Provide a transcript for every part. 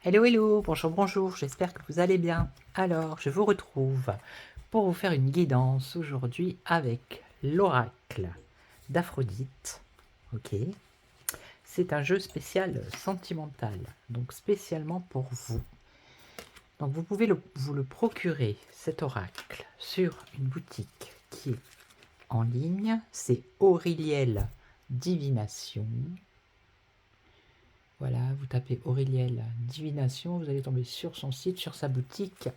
Hello, hello, bonjour, bonjour, j'espère que vous allez bien. Alors, je vous retrouve pour vous faire une guidance aujourd'hui avec l'oracle d'Aphrodite. Ok, c'est un jeu spécial sentimental, donc spécialement pour vous. Donc vous pouvez vous le procurer, cet oracle, sur une boutique qui est en ligne. C'est Auriliel Divination. Voilà, vous tapez Auriliel Divination, vous allez tomber sur son site, sur sa boutique.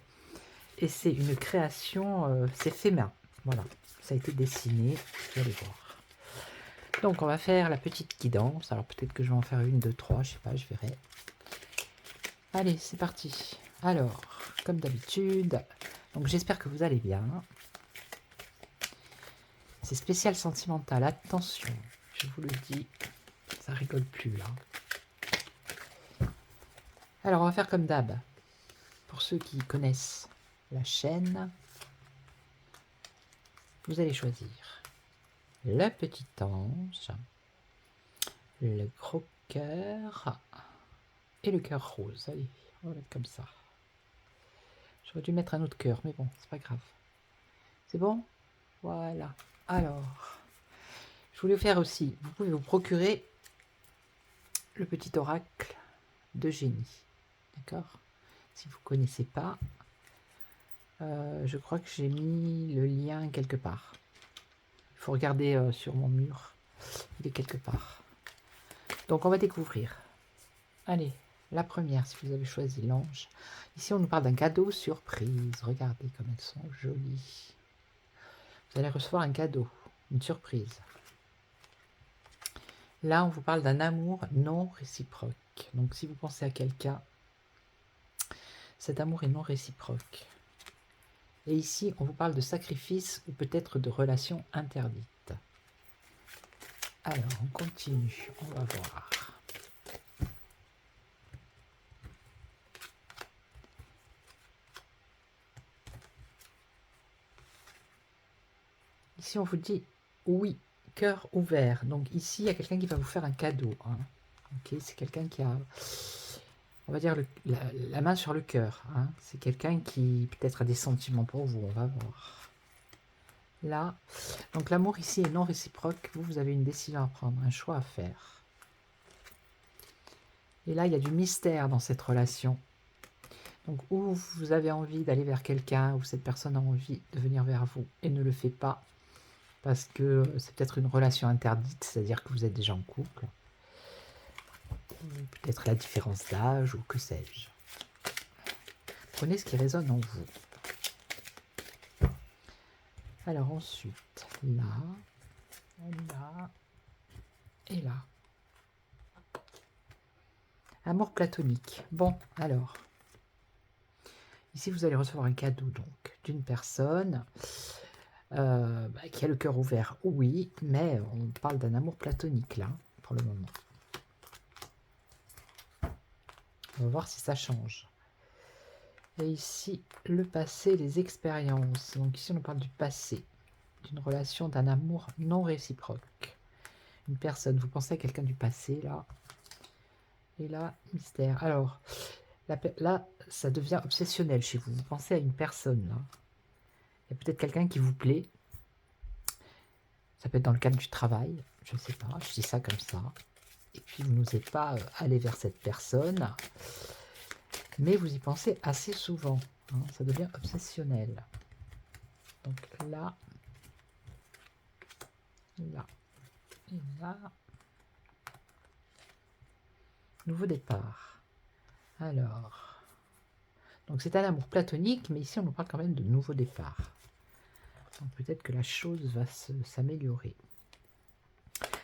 Et c'est une création, c'est fait main. Voilà, ça a été dessiné, vous allez voir. Donc on va faire la petite guidance. Alors peut-être que je vais en faire une, deux, trois, je sais pas, je verrai. Allez, c'est parti. Alors, comme d'habitude, donc j'espère que vous allez bien. C'est spécial sentimental, attention, je vous le dis, ça rigole plus là. Alors on va faire comme d'hab. Pour ceux qui connaissent la chaîne, vous allez choisir le petit ange, le gros cœur et le cœur rose. Allez, on va mettre comme ça. J'aurais dû mettre un autre cœur, mais bon, c'est pas grave. C'est bon? Voilà. Alors, je voulais faire aussi, vous pouvez vous procurer le petit oracle de génie. D'accord? Si vous ne connaissez pas, je crois que j'ai mis le lien quelque part. Il faut regarder sur mon mur. Il est quelque part. Donc on va découvrir. Allez, la première, si vous avez choisi l'ange. Ici, on nous parle d'un cadeau surprise. Regardez comme elles sont jolies. Vous allez recevoir un cadeau, une surprise. Là, on vous parle d'un amour non réciproque. Donc, si vous pensez à quelqu'un, cet amour est non réciproque. Et ici, on vous parle de sacrifice ou peut-être de relations interdites. Alors, on continue. On va voir. Ici, on vous dit oui, cœur ouvert. Donc ici, il y a quelqu'un qui va vous faire un cadeau. Hein. Ok, c'est quelqu'un qui a, on va dire, la main sur le cœur. Hein. C'est quelqu'un qui peut-être a des sentiments pour vous. On va voir. Là, donc l'amour ici est non réciproque. Vous avez une décision à prendre, un choix à faire. Et là, il y a du mystère dans cette relation. Donc, ou vous avez envie d'aller vers quelqu'un, ou cette personne a envie de venir vers vous et ne le fait pas, parce que c'est peut-être une relation interdite, c'est-à-dire que vous êtes déjà en couple. Peut-être la différence d'âge, ou que sais-je. Prenez ce qui résonne en vous. Alors ensuite, là, là, et là. Amour platonique. Bon, alors. Ici, vous allez recevoir un cadeau, donc, d'une personne qui a le cœur ouvert, oui, mais on parle d'un amour platonique, là, pour le moment. On va voir si ça change. Et ici, le passé, les expériences. Donc ici, on parle du passé, d'une relation, d'un amour non réciproque. Une personne, vous pensez à quelqu'un du passé, là. Et là, mystère. Alors, là, ça devient obsessionnel chez vous. Vous pensez à une personne, là. Il y a peut-être quelqu'un qui vous plaît. Ça peut être dans le cadre du travail. Je ne sais pas, je dis ça comme ça. Et puis, vous n'osez pas aller vers cette personne. Mais vous y pensez assez souvent. Hein, ça devient obsessionnel. Donc là, là, et là. Nouveau départ. Alors, donc c'est un amour platonique, mais ici on nous parle quand même de nouveau départ. Donc peut-être que la chose va s'améliorer.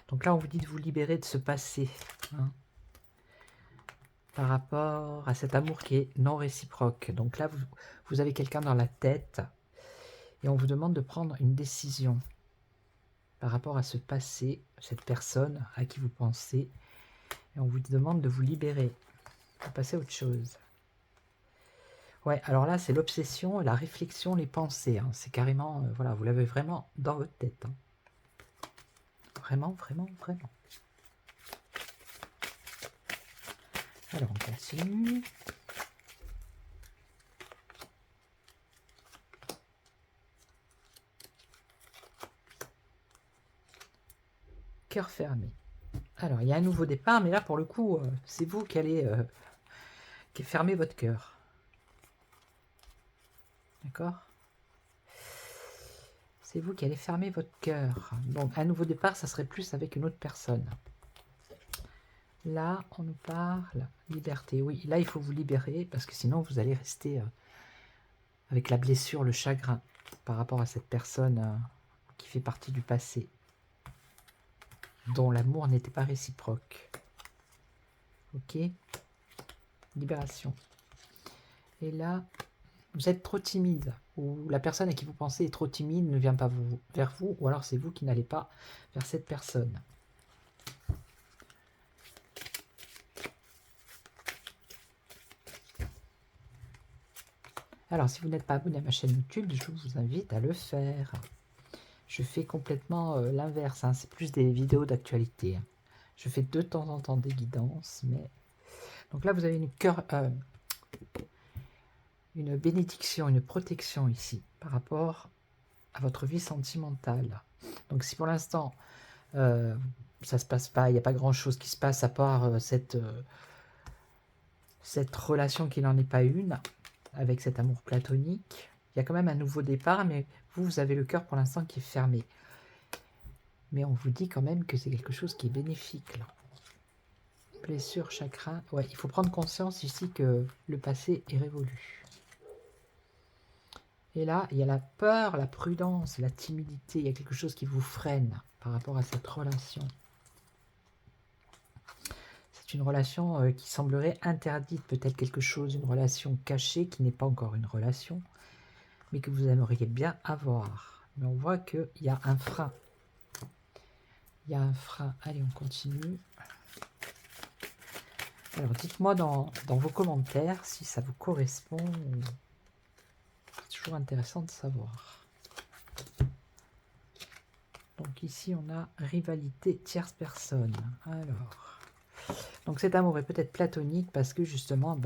Donc là on vous dit de vous libérer de ce passé. Hein, par rapport à cet amour qui est non réciproque. Donc là vous avez quelqu'un dans la tête et on vous demande de prendre une décision par rapport à ce passé, cette personne à qui vous pensez. Et on vous demande de vous libérer, de passer à autre chose. Ouais, alors là, c'est l'obsession, la réflexion, les pensées. Hein. C'est carrément, voilà, vous l'avez vraiment dans votre tête. Hein. Vraiment, vraiment, vraiment. Alors, on continue. cœur fermé. Alors, il y a un nouveau départ, mais là, pour le coup, c'est vous qui allez qui fermez votre cœur. D'accord? C'est vous qui allez fermer votre cœur. Donc, un nouveau départ, ça serait plus avec une autre personne. Là, on nous parle liberté. Oui, là, il faut vous libérer, parce que sinon, vous allez rester avec la blessure, le chagrin, par rapport à cette personne qui fait partie du passé, dont l'amour n'était pas réciproque. Ok? Libération. Et là, vous êtes trop timide, ou la personne à qui vous pensez est trop timide, ne vient pas vers vous, ou alors c'est vous qui n'allez pas vers cette personne. Alors, si vous n'êtes pas abonné à ma chaîne YouTube, je vous invite à le faire. Je fais complètement l'inverse, hein. C'est plus des vidéos d'actualité. Hein. Je fais de temps en temps des guidances, mais... Donc là, vous avez une bénédiction, une protection ici, par rapport à votre vie sentimentale. Donc si pour l'instant, ça se passe pas, il n'y a pas grand-chose qui se passe à part cette relation qui n'en est pas une, avec cet amour platonique, il y a quand même un nouveau départ, mais vous avez le cœur pour l'instant qui est fermé. Mais on vous dit quand même que c'est quelque chose qui est bénéfique, là. Blessure, chagrin. Ouais, il faut prendre conscience ici que le passé est révolu. Et là, il y a la peur, la prudence, la timidité. Il y a quelque chose qui vous freine par rapport à cette relation. C'est une relation qui semblerait interdite, peut-être quelque chose, une relation cachée qui n'est pas encore une relation, mais que vous aimeriez bien avoir. Mais on voit qu'il y a un frein. Il y a un frein. Allez, on continue. Alors, dites-moi dans vos commentaires si ça vous correspond. C'est toujours intéressant de savoir. Donc ici, on a rivalité tierce personne. Alors, donc cet amour est peut-être platonique parce que justement,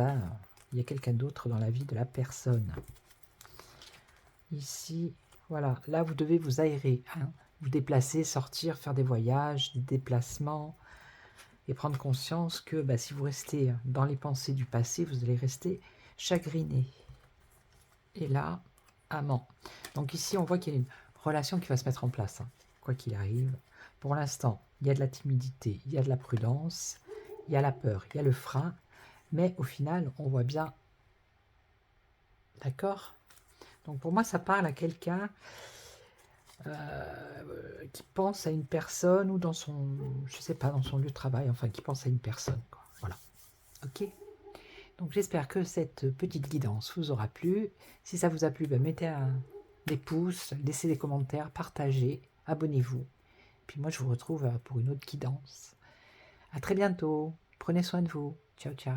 il y a quelqu'un d'autre dans la vie de la personne. Ici, voilà, là vous devez vous aérer, hein, vous déplacer, sortir, faire des voyages, des déplacements, et prendre conscience que si vous restez dans les pensées du passé, vous allez rester chagriné. Et là, amant. Donc ici, on voit qu'il y a une relation qui va se mettre en place, hein, quoi qu'il arrive. Pour l'instant, il y a de la timidité, il y a de la prudence, il y a la peur, il y a le frein, mais au final, on voit bien. D'accord? Donc pour moi, ça parle à quelqu'un qui pense à une personne ou dans son, je sais pas, dans son lieu de travail, enfin qui pense à une personne, quoi. Voilà. Ok? Donc j'espère que cette petite guidance vous aura plu. Si ça vous a plu, mettez des pouces, laissez des commentaires, partagez, abonnez-vous. Puis moi je vous retrouve pour une autre guidance. À très bientôt. Prenez soin de vous. Ciao, ciao.